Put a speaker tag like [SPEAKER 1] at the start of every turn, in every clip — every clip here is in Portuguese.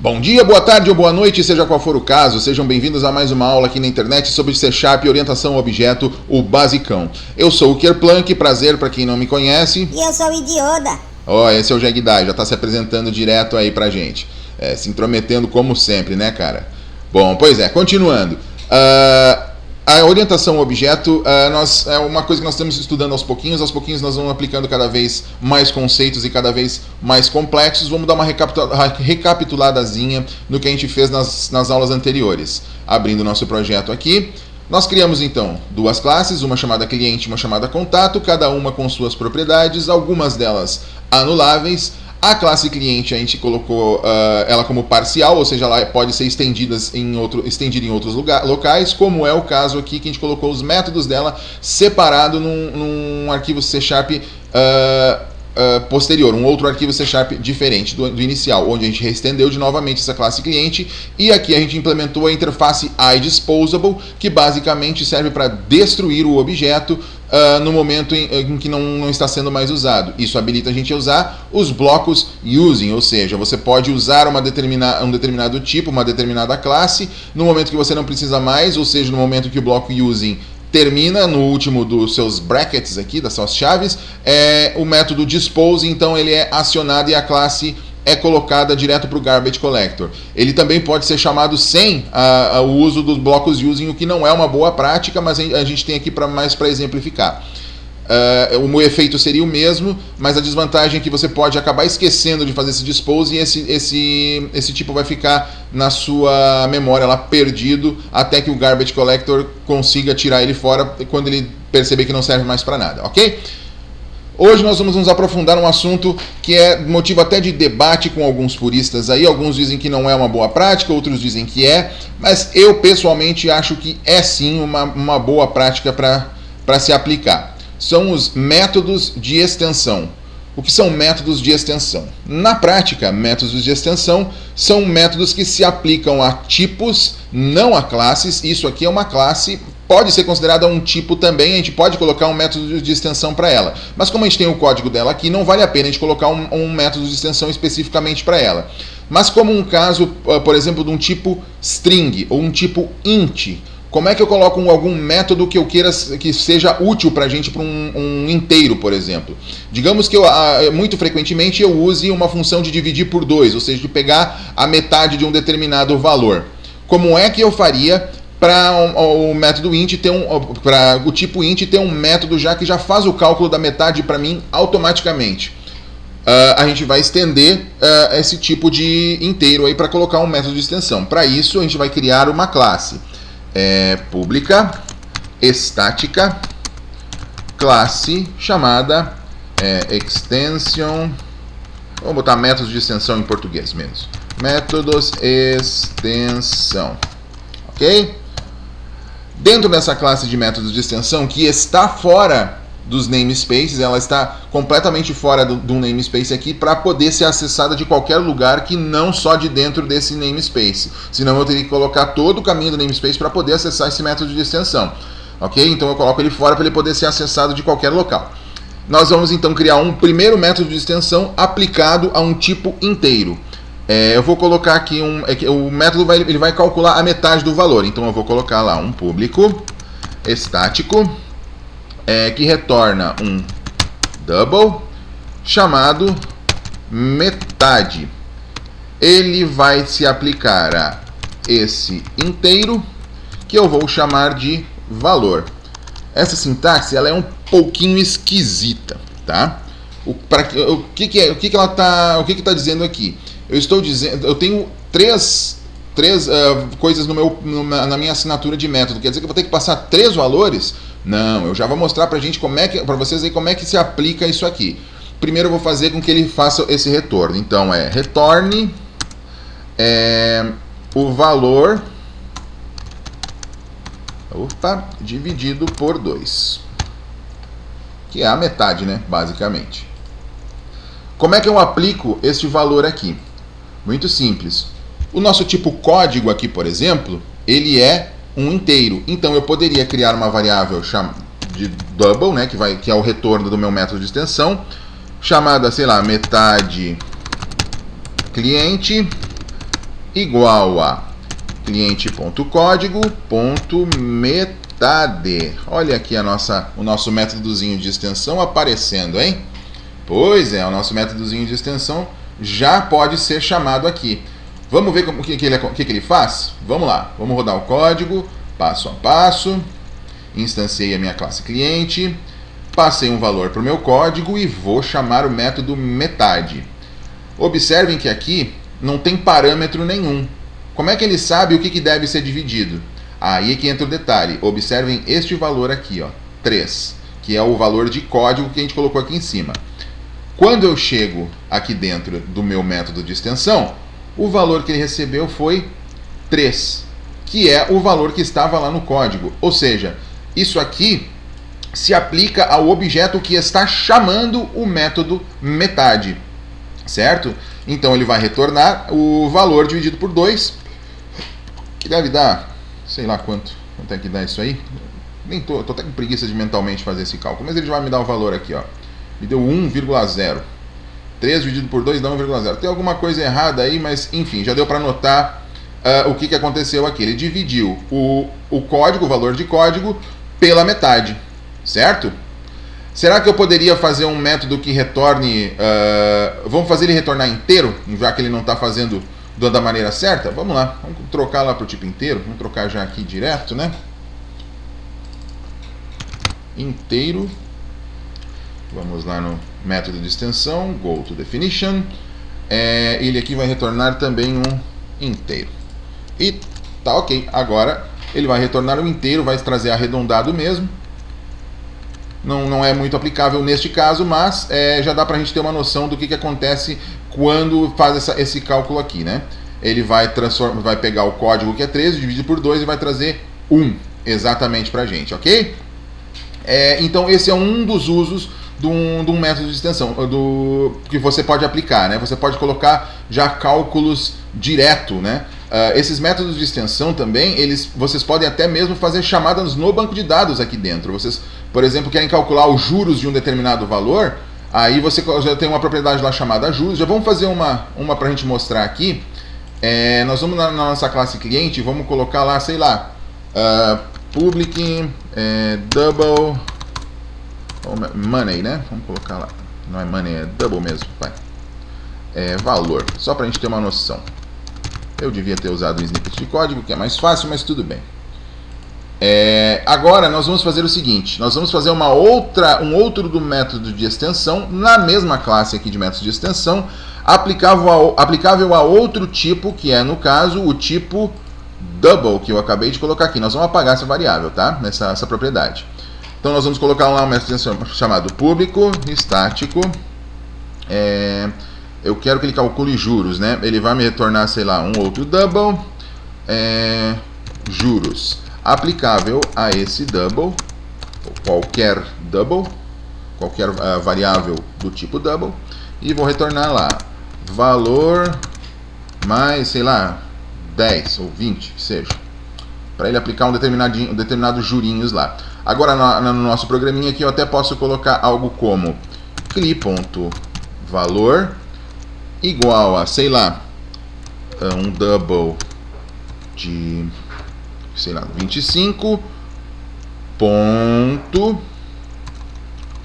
[SPEAKER 1] Bom dia, boa tarde ou boa noite, seja qual for o caso, sejam bem-vindos a mais uma aula aqui na internet sobre C# e orientação ao objeto, o basicão. Eu sou o Kerplunk, prazer para quem não me conhece.
[SPEAKER 2] E eu sou o Idioda.
[SPEAKER 1] Esse é o Jegdai, já tá se apresentando direto aí pra gente. Se intrometendo como sempre, né, cara? Bom, pois é, continuando. A orientação ao objeto é uma coisa que nós estamos estudando aos pouquinhos nós vamos aplicando cada vez mais conceitos e cada vez mais complexos. Vamos dar uma recapituladazinha no que a gente fez nas aulas anteriores. Abrindo o nosso projeto aqui, nós criamos então duas classes, uma chamada cliente e uma chamada contato, cada uma com suas propriedades, algumas delas anuláveis. A classe cliente a gente colocou ela como parcial, ou seja, ela pode ser estendida em outros locais, como é o caso aqui que a gente colocou os métodos dela separado num arquivo C# posterior, um outro arquivo C# diferente do inicial, onde a gente reestendeu novamente essa classe cliente, e aqui a gente implementou a interface iDisposable, que basicamente serve para destruir o objeto no momento em que não está sendo mais usado. Isso habilita a gente a usar os blocos using, ou seja, você pode usar um determinado tipo, uma determinada classe, no momento que você não precisa mais, ou seja, no momento que o bloco using termina, no último dos seus brackets aqui, das suas chaves, o método dispose, então ele é acionado e a classe é colocada direto para o garbage collector. Ele também pode ser chamado sem o uso dos blocos using, o que não é uma boa prática, mas a gente tem aqui mais para exemplificar. O efeito seria o mesmo, mas a desvantagem é que você pode acabar esquecendo de fazer esse dispose e esse tipo vai ficar na sua memória lá perdido até que o garbage collector consiga tirar ele fora quando ele perceber que não serve mais para nada, ok? Hoje nós vamos nos aprofundar num assunto que é motivo até de debate com alguns puristas aí. Alguns dizem que não é uma boa prática, outros dizem que é, mas eu pessoalmente acho que é sim uma boa prática para se aplicar. São os métodos de extensão. O que são métodos de extensão? Na prática, métodos de extensão são métodos que se aplicam a tipos, não a classes. Isso aqui é uma classe, pode ser considerada um tipo também, a gente pode colocar um método de extensão para ela. Mas como a gente tem o código dela aqui, não vale a pena a gente colocar um método de extensão especificamente para ela. Mas como um caso, por exemplo, de um tipo string ou um tipo int, como é que eu coloco algum método que eu queira que seja útil para a gente, para um inteiro, por exemplo? Digamos que muito frequentemente eu use uma função de dividir por 2, ou seja, de pegar a metade de um determinado valor. Como é que eu faria para o método int para o tipo int ter um método que já faz o cálculo da metade para mim automaticamente? A gente vai estender esse tipo de inteiro aí para colocar um método de extensão. Para isso a gente vai criar uma classe pública, estática, classe chamada extension, vamos botar métodos de extensão em português mesmo, métodos extensão, ok? Dentro dessa classe de métodos de extensão, que está fora dos namespaces, ela está completamente fora do namespace aqui para poder ser acessada de qualquer lugar que não só de dentro desse namespace. Senão eu teria que colocar todo o caminho do namespace para poder acessar esse método de extensão. Ok? Então eu coloco ele fora para ele poder ser acessado de qualquer local. Nós vamos então criar um primeiro método de extensão aplicado a um tipo inteiro. Eu vou colocar aqui o método ele vai calcular a metade do valor. Então eu vou colocar lá um público estático que retorna um double chamado metade. Ele vai se aplicar a esse inteiro que eu vou chamar de valor. Essa sintaxe ela é um pouquinho esquisita, tá? O que está dizendo aqui? Eu tenho três coisas na minha assinatura de método. Quer dizer que eu vou ter que passar 3 valores? Não, eu já vou mostrar para vocês aí como é que se aplica isso aqui. Primeiro eu vou fazer com que ele faça esse retorno. Então retorne o valor dividido por 2, que é a metade, né, basicamente. Como é que eu aplico este valor aqui? Muito simples. O nosso tipo código aqui, por exemplo, ele é um inteiro. Então eu poderia criar uma variável de double, né, que é o retorno do meu método de extensão, chamada, sei lá, metade cliente igual a cliente.código.metade. Olha aqui o nosso métodozinho de extensão aparecendo, hein? Pois é, o nosso métodozinho de extensão já pode ser chamado aqui. Vamos ver o que ele faz? Vamos lá, vamos rodar o código, passo a passo, instanciei a minha classe cliente, passei um valor para o meu código e vou chamar o método metade. Observem que aqui não tem parâmetro nenhum. Como é que ele sabe o que deve ser dividido? Aí é que entra o detalhe. Observem este valor aqui, ó, 3, que é o valor de código que a gente colocou aqui em cima. Quando eu chego aqui dentro do meu método de extensão, o valor que ele recebeu foi 3, que é o valor que estava lá no código. Ou seja, isso aqui se aplica ao objeto que está chamando o método metade, certo? Então ele vai retornar o valor dividido por 2, que deve dar, sei lá quanto é que dá isso aí. Nem tô até com preguiça de mentalmente fazer esse cálculo, mas ele já vai me dar o valor aqui, ó. Me deu 1,0. 3 dividido por 2 dá 1,0. Tem alguma coisa errada aí, mas enfim, já deu para notar o que aconteceu aqui. Ele dividiu o código, o valor de código, pela metade, certo? Será que eu poderia fazer um método que retorne... vamos fazer ele retornar inteiro, já que ele não está fazendo da maneira certa? Vamos lá, vamos trocar lá para o tipo inteiro. Vamos trocar já aqui direto, né? Inteiro. Vamos lá no método de extensão, go to definition. Ele aqui vai retornar também um inteiro. E tá ok. Agora ele vai retornar um inteiro, vai trazer arredondado mesmo. Não é muito aplicável neste caso, mas já dá pra gente ter uma noção do que acontece quando faz esse cálculo aqui, né? Ele vai pegar o código que é 13, dividir por 2 e vai trazer 1 exatamente pra gente, ok? Então esse é um dos usos de um método de extensão que você pode aplicar, né? Você pode colocar já cálculos direto, né? Esses métodos de extensão também, vocês podem até mesmo fazer chamadas no banco de dados aqui dentro. Vocês, por exemplo, querem calcular os juros de um determinado valor, aí você já tem uma propriedade lá chamada juros. Já vamos fazer uma para a gente mostrar aqui. Nós vamos na nossa classe cliente, vamos colocar lá, sei lá, public double money, né? Vamos colocar lá. Não é money, é double mesmo. Vai. Valor, só para a gente ter uma noção. Eu devia ter usado um snippet de código, que é mais fácil, mas tudo bem. Agora nós vamos fazer o seguinte. Nós vamos fazer um outro do método de extensão, na mesma classe aqui de método de extensão, aplicável a outro tipo, que é, no caso, o tipo double, que eu acabei de colocar aqui. Nós vamos apagar essa variável, tá? Essa propriedade. Então nós vamos colocar lá um método de extensão chamado público, estático. Eu quero que ele calcule juros, né? Ele vai me retornar, sei lá, um outro double, juros, aplicável a esse double, ou qualquer double, qualquer variável do tipo double, e vou retornar lá, valor mais, sei lá, 10 ou 20, que seja, para ele aplicar um determinado jurinhos lá. Agora, no nosso programinha aqui, eu até posso colocar algo como cli.valor igual a, sei lá, um double de, sei lá, 25 ponto,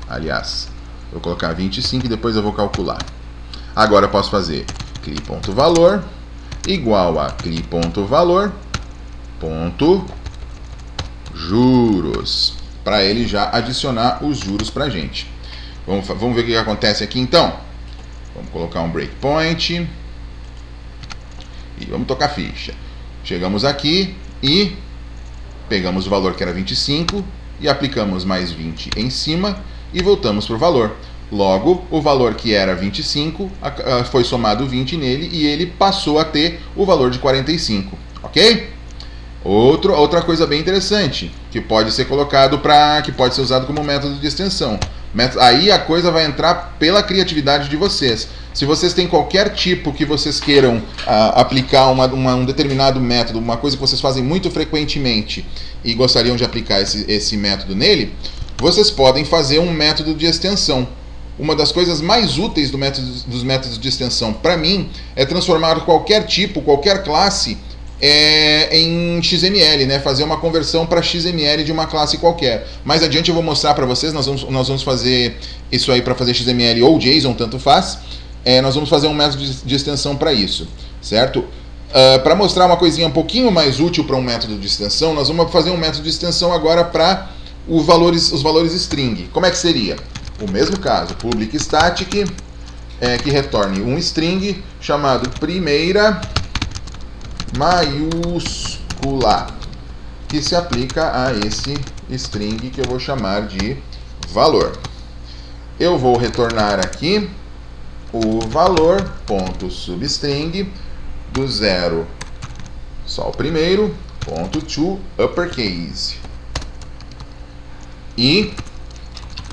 [SPEAKER 1] aliás, vou colocar 25 e depois eu vou calcular. Agora eu posso fazer cli.valor igual a cli.valor ponto juros, para ele já adicionar os juros para a gente. Vamos ver o que acontece aqui então. Vamos colocar um breakpoint e vamos tocar ficha. Chegamos aqui e pegamos o valor que era 25 e aplicamos mais 20 em cima e voltamos para o valor. Logo, o valor que era 25 foi somado 20 nele e ele passou a ter o valor de 45, ok? Outra coisa bem interessante que pode ser que pode ser usado como método de extensão. Aí a coisa vai entrar pela criatividade de vocês. Se vocês têm qualquer tipo que vocês queiram aplicar um determinado método, uma coisa que vocês fazem muito frequentemente e gostariam de aplicar esse método nele, vocês podem fazer um método de extensão. uma das coisas mais úteis dos métodos de extensão para mim é transformar qualquer tipo, qualquer classe em XML, né? Fazer uma conversão para XML de uma classe qualquer. Mais adiante eu vou mostrar para vocês, nós vamos fazer isso aí para fazer XML ou JSON, tanto faz. Nós vamos fazer um método de extensão para isso, certo? Para mostrar uma coisinha um pouquinho mais útil para um método de extensão, nós vamos fazer um método de extensão agora para os valores string. Como é que seria? O mesmo caso, public static, que retorne um string chamado primeira maiúscula, que se aplica a esse string que eu vou chamar de valor. Eu vou retornar aqui o valor ponto substring do 0, só o primeiro, ponto to uppercase. E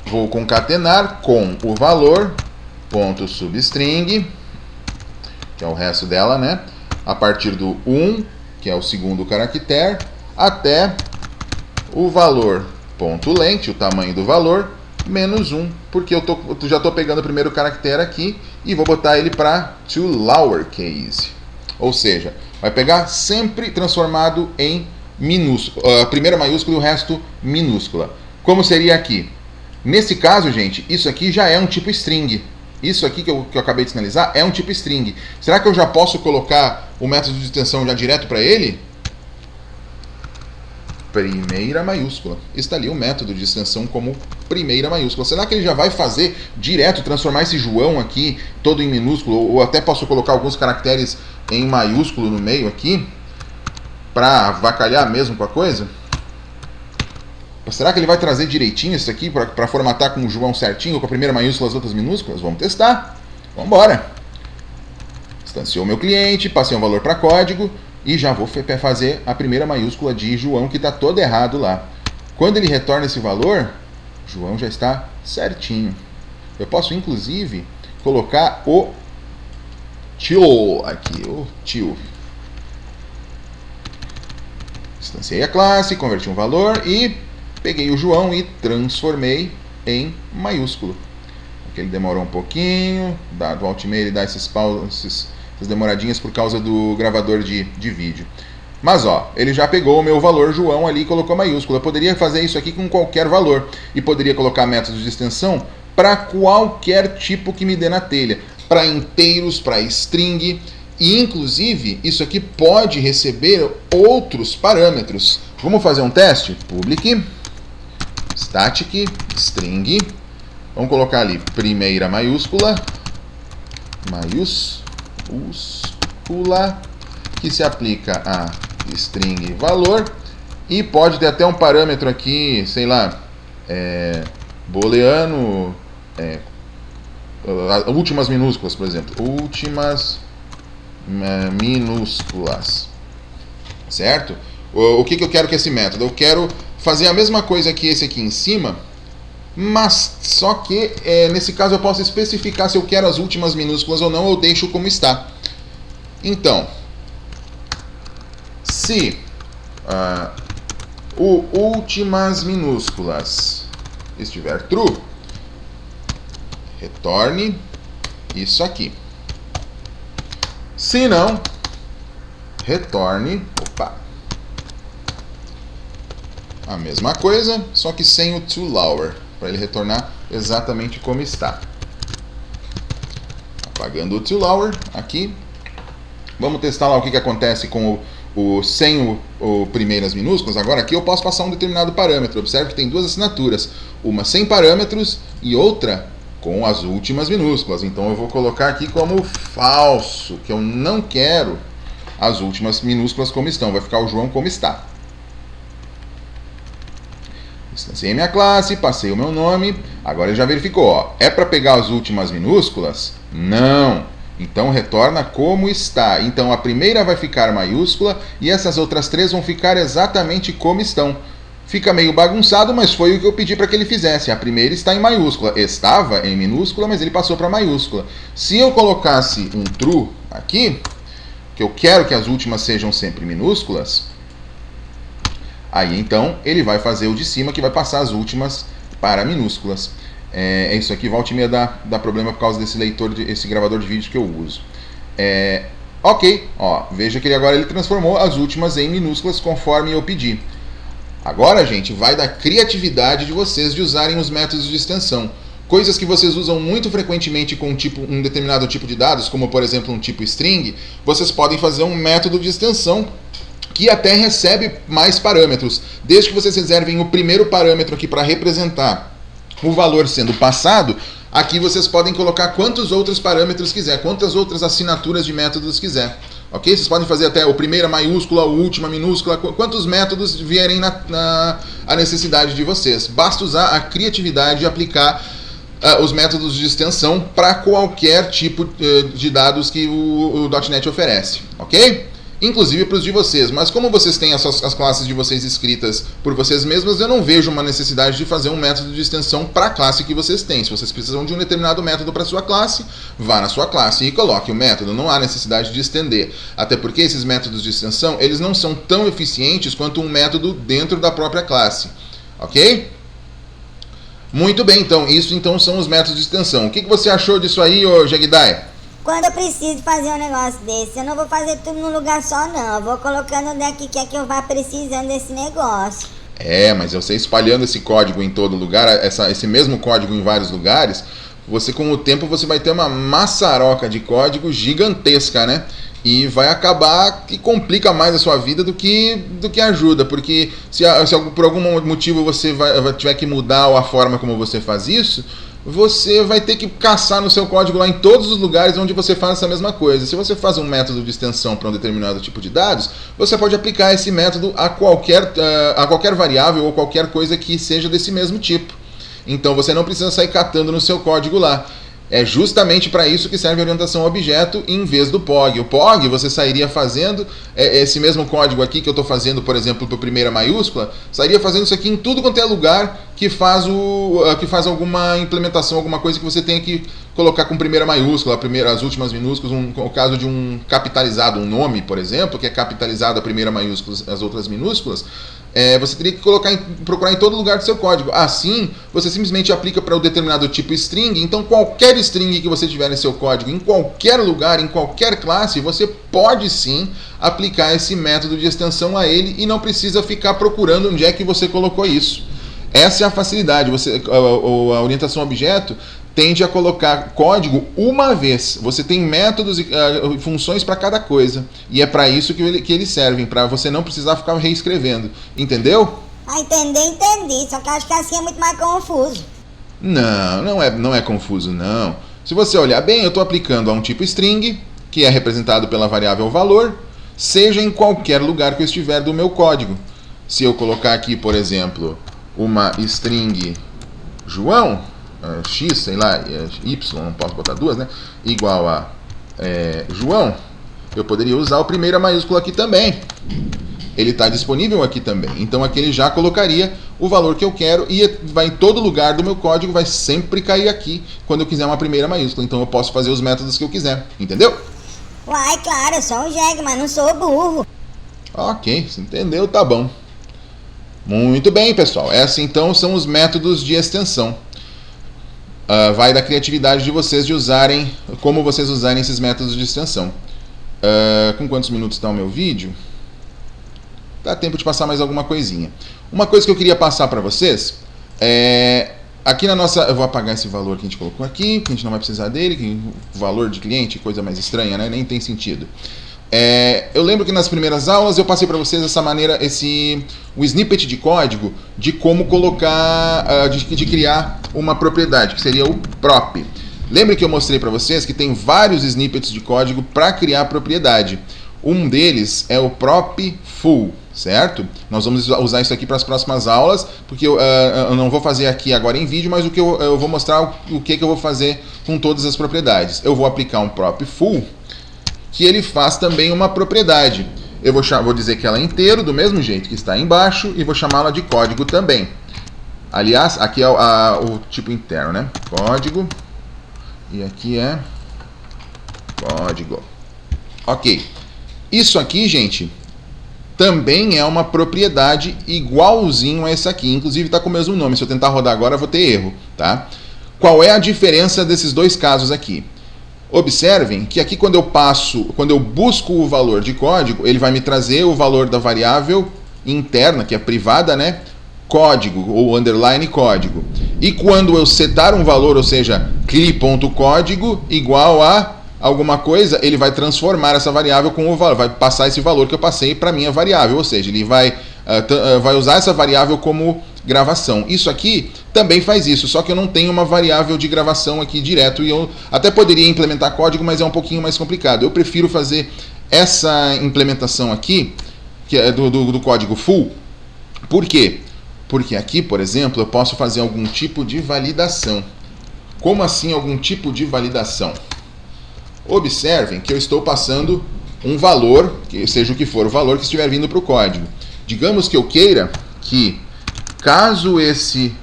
[SPEAKER 1] vou concatenar com o valor ponto substring, que é o resto dela, né? A partir do 1, que é o segundo caractere, até o valor ponto length, o tamanho do valor, menos 1, porque eu já estou pegando o primeiro caractere aqui e vou botar ele para to lowercase. Ou seja, vai pegar sempre transformado em minúscula, a primeira maiúscula e o resto minúscula. Como seria aqui? Nesse caso, gente, isso aqui já é um tipo string. Isso aqui que eu acabei de sinalizar é um tipo string. Será que eu já posso colocar o método de extensão já direto para ele? Primeira maiúscula. Está ali o método de extensão como primeira maiúscula. Será que ele já vai fazer direto, transformar esse João aqui todo em minúsculo? Ou até posso colocar alguns caracteres em maiúsculo no meio aqui? Para avacalhar mesmo com a coisa? Será que ele vai trazer direitinho isso aqui para formatar com o João certinho, com a primeira maiúscula e as outras minúsculas? Vamos testar. Vamos embora. Instanciou meu cliente, passei um valor para código e já vou fazer a primeira maiúscula de João, que está todo errado lá. Quando ele retorna esse valor, João já está certinho. Eu posso, inclusive, colocar o tio aqui, o tio. Instanciei a classe, converti um valor e peguei o João e transformei em maiúsculo. Aqui ele demorou um pouquinho, dado Alt e ele dá essas demoradinhas por causa do gravador de vídeo. Mas ó, ele já pegou o meu valor João ali e colocou maiúsculo. Eu poderia fazer isso aqui com qualquer valor e poderia colocar métodos de extensão para qualquer tipo que me dê na telha, para inteiros, para string, e inclusive isso aqui pode receber outros parâmetros. Vamos fazer um teste? Public static string, vamos colocar ali primeira maiúscula, que se aplica a string valor, e pode ter até um parâmetro aqui, sei lá, booleano, últimas minúsculas, por exemplo, últimas minúsculas, certo? O que eu quero com esse método? Eu quero fazer a mesma coisa que esse aqui em cima, mas só que nesse caso eu posso especificar se eu quero as últimas minúsculas ou não, ou deixo como está. Então, se o últimas minúsculas estiver true, retorne isso aqui. Se não, retorne a mesma coisa, só que sem o toLower, para ele retornar exatamente como está. Apagando o toLower aqui. Vamos testar lá o que acontece com sem o primeiras minúsculas. Agora aqui eu posso passar um determinado parâmetro. Observe que tem duas assinaturas, uma sem parâmetros e outra com as últimas minúsculas. Então eu vou colocar aqui como falso, que eu não quero as últimas minúsculas como estão, vai ficar o João como está. Instanciei minha classe, passei o meu nome, agora ele já verificou, ó, é para pegar as últimas minúsculas? Não. Então retorna como está. Então a primeira vai ficar maiúscula e essas outras três vão ficar exatamente como estão. Fica meio bagunçado, mas foi o que eu pedi para que ele fizesse. A primeira está em maiúscula, estava em minúscula, mas ele passou para maiúscula. Se eu colocasse um true aqui, que eu quero que as últimas sejam sempre minúsculas, aí então ele vai fazer o de cima, que vai passar as últimas para minúsculas. É isso aqui, volta e meia dá problema por causa desse leitor, esse gravador de vídeo que eu uso. Ok, ó, veja que agora ele transformou as últimas em minúsculas conforme eu pedi. Agora, gente, vai da criatividade de vocês de usarem os métodos de extensão. Coisas que vocês usam muito frequentemente com um determinado tipo de dados, como por exemplo um tipo string, vocês podem fazer um método de extensão que até recebe mais parâmetros, desde que vocês reservem o primeiro parâmetro aqui para representar o valor sendo passado. Aqui vocês podem colocar quantos outros parâmetros quiser, quantas outras assinaturas de métodos quiser. Ok? Vocês podem fazer até o primeira maiúscula, o última minúscula, quantos métodos vierem a necessidade de vocês. Basta usar a criatividade e aplicar os métodos de extensão para qualquer tipo de dados que o .NET oferece. Ok? Inclusive para os de vocês, mas como vocês têm as classes de vocês escritas por vocês mesmos, eu não vejo uma necessidade de fazer um método de extensão para a classe que vocês têm. Se vocês precisam de um determinado método para a sua classe, vá na sua classe e coloque o método, não há necessidade de estender. Até porque esses métodos de extensão, eles não são tão eficientes quanto um método dentro da própria classe. Ok? Muito bem, então, isso então são os métodos de extensão. O que você achou disso aí, ô Jagdai?
[SPEAKER 2] Quando eu preciso fazer um negócio desse, eu não vou fazer tudo num lugar só, não. Eu vou colocando onde é que quer que eu vá precisando desse negócio.
[SPEAKER 1] Mas você espalhando esse código em todo lugar, esse mesmo código em vários lugares, você com o tempo você vai ter uma maçaroca de código gigantesca, né? E vai acabar que complica mais a sua vida do que ajuda, porque se por algum motivo você tiver que mudar a forma como você faz isso, você vai ter que caçar no seu código lá em todos os lugares onde você faz essa mesma coisa. Se você faz um método de extensão para um determinado tipo de dados, você pode aplicar esse método a qualquer variável ou qualquer coisa que seja desse mesmo tipo. Então você não precisa sair catando no seu código lá. É justamente para isso que serve a orientação a objeto em vez do POG. O POG você sairia fazendo esse mesmo código aqui que eu estou fazendo, por exemplo, para a primeira maiúscula, sairia fazendo isso aqui em tudo quanto é lugar que faz alguma implementação, alguma coisa que você tenha que colocar com primeira maiúscula, as últimas minúsculas, o caso de um capitalizado, um nome, por exemplo, que é capitalizado a primeira maiúscula, as outras minúsculas, você teria que procurar em todo lugar do seu código. Assim, você simplesmente aplica para um determinado tipo string, então qualquer string que você tiver em seu código, em qualquer lugar, em qualquer classe, você pode sim aplicar esse método de extensão a ele e não precisa ficar procurando onde é que você colocou isso. Essa é a facilidade. A orientação a objeto tende a colocar código uma vez. Você tem métodos e funções para cada coisa. E é para isso que eles servem, para você não precisar ficar reescrevendo. Entendeu?
[SPEAKER 2] Entendi. Só que acho que assim é muito mais confuso.
[SPEAKER 1] Não é confuso, não. Se você olhar bem, eu estou aplicando a um tipo string, que é representado pela variável valor, seja em qualquer lugar que eu estiver do meu código. Se eu colocar aqui, por exemplo, uma string João, X, sei lá, Y, não posso botar duas, né? Igual a João, eu poderia usar o primeira maiúscula aqui também. Ele está disponível aqui também. Então aqui ele já colocaria o valor que eu quero e vai em todo lugar do meu código, vai sempre cair aqui quando eu quiser uma primeira maiúscula. Então eu posso fazer os métodos que eu quiser. Entendeu?
[SPEAKER 2] Uai, claro, eu sou um jegue, mas não sou burro.
[SPEAKER 1] Ok, se entendeu, tá bom. Muito bem, pessoal. Esses então são os métodos de extensão. Vai da criatividade de vocês de usarem, como vocês usarem esses métodos de extensão. Com quantos minutos está o meu vídeo? Dá tempo de passar mais alguma coisinha. Uma coisa que eu queria passar para vocês aqui na nossa... Eu vou apagar esse valor que a gente colocou aqui, que a gente não vai precisar dele, que valor de cliente, coisa mais estranha, né? Nem tem sentido. Eu lembro que nas primeiras aulas eu passei para vocês essa maneira, o snippet de código de como colocar, de criar uma propriedade, que seria o prop. Lembre que eu mostrei para vocês que tem vários snippets de código para criar propriedade. Um deles é o prop full, certo? Nós vamos usar isso aqui para as próximas aulas, porque eu não vou fazer aqui agora em vídeo, mas eu vou mostrar o que eu vou fazer com todas as propriedades. Eu vou aplicar um prop full, que ele faz também uma propriedade. Eu vou dizer que ela é inteiro, do mesmo jeito que está aí embaixo, e vou chamá-la de código também. Aliás, aqui é o tipo interno, né? Código. E aqui é código. Ok. Isso aqui, gente, também é uma propriedade igualzinho a essa aqui. Inclusive está com o mesmo nome. Se eu tentar rodar agora, eu vou ter erro, tá? Qual é a diferença desses dois casos aqui? Observem que aqui quando eu busco o valor de código, ele vai me trazer o valor da variável interna, que é privada, né? Código ou underline código. E quando eu setar um valor, ou seja, cli.código igual a alguma coisa, ele vai transformar essa variável com o valor, vai passar esse valor que eu passei para minha variável, ou seja, ele vai usar essa variável como gravação. Isso aqui também faz isso, só que eu não tenho uma variável de gravação aqui direto, e eu até poderia implementar código, mas é um pouquinho mais complicado. Eu prefiro fazer essa implementação aqui, que é do código full. Por quê? Porque aqui, por exemplo, eu posso fazer algum tipo de validação. Como assim algum tipo de validação? Observem que eu estou passando um valor, que seja o que for o valor que estiver vindo para o código. Digamos que eu queira que, caso esse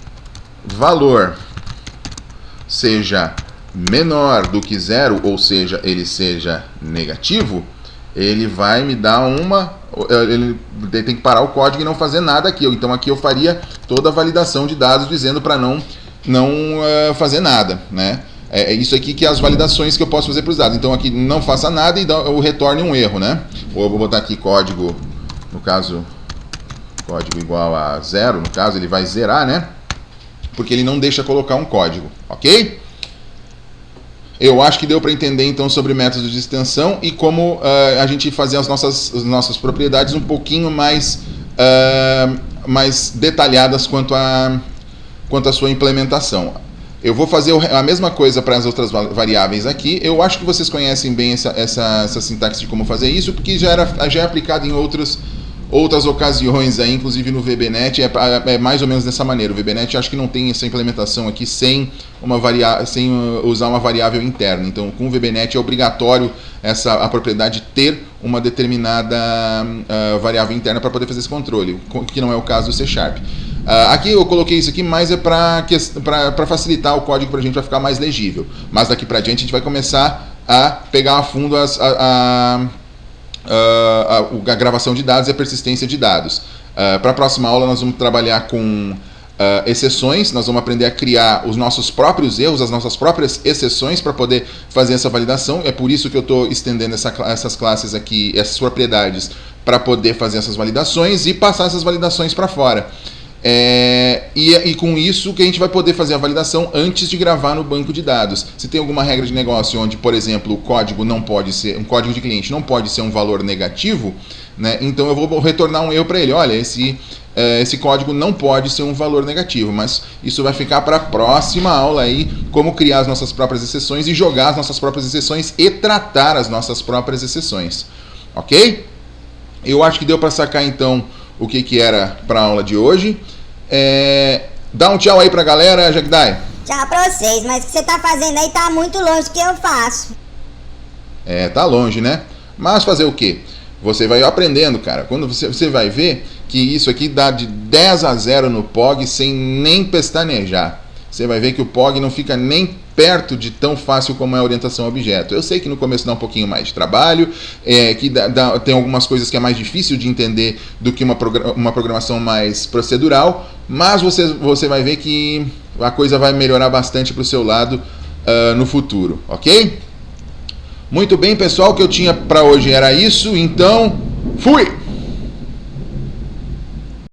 [SPEAKER 1] valor seja menor do que 0, ou seja, ele seja negativo, ele vai me dar ele tem que parar o código e não fazer nada aqui. Então aqui eu faria toda a validação de dados dizendo para não fazer nada, né? É isso aqui que é as validações que eu posso fazer para os dados. Então aqui não faça nada e eu retorne um erro, né? Ou eu vou botar aqui código, no caso, código igual a 0, no caso ele vai zerar, né? Porque ele não deixa colocar um código, ok? Eu acho que deu para entender então sobre métodos de extensão e como a gente fazer as nossas propriedades um pouquinho mais detalhadas quanto à sua implementação. Eu vou fazer a mesma coisa para as outras variáveis aqui. Eu acho que vocês conhecem bem essa sintaxe de como fazer isso, porque já é aplicado em outras ocasiões, aí, inclusive no VBNet, é mais ou menos dessa maneira. O VBNet acho que não tem essa implementação aqui sem usar uma variável interna. Então, com o VBNet é obrigatório a propriedade ter uma determinada variável interna para poder fazer esse controle, que não é o caso do C#. Aqui eu coloquei isso aqui, mas é para facilitar o código para a gente, vai ficar mais legível. Mas daqui para diante a gente vai começar a pegar a fundo a gravação de dados e a persistência de dados. Para a próxima aula nós vamos trabalhar com exceções, nós vamos aprender a criar os nossos próprios erros, as nossas próprias exceções para poder fazer essa validação. É por isso que eu estou estendendo essas classes aqui, essas propriedades, para poder fazer essas validações e passar essas validações para fora. E com isso que a gente vai poder fazer a validação antes de gravar no banco de dados. Se tem alguma regra de negócio onde, por exemplo, o código não pode ser, um código de cliente não pode ser um valor negativo, né, então eu vou retornar um erro para ele. Olha, esse código não pode ser um valor negativo, mas isso vai ficar para a próxima aula aí, como criar as nossas próprias exceções e jogar as nossas próprias exceções e tratar as nossas próprias exceções. Ok? Eu acho que deu para sacar então o que era para a aula de hoje. Dá um tchau aí pra galera, Jagdai.
[SPEAKER 2] Tchau pra vocês, mas o que você tá fazendo aí tá muito longe do que eu faço.
[SPEAKER 1] Tá longe, né? Mas fazer o quê? Você vai aprendendo, cara. Quando você vai ver que isso aqui dá de 10-0 no POG sem nem pestanejar. Você vai ver que o POG não fica nem perto de tão fácil como é a orientação a objeto. Eu sei que no começo dá um pouquinho mais de trabalho, que tem algumas coisas que é mais difícil de entender do que uma programação mais procedural, mas você vai ver que a coisa vai melhorar bastante para o seu lado no futuro, ok? Muito bem, pessoal, o que eu tinha para hoje era isso, então fui!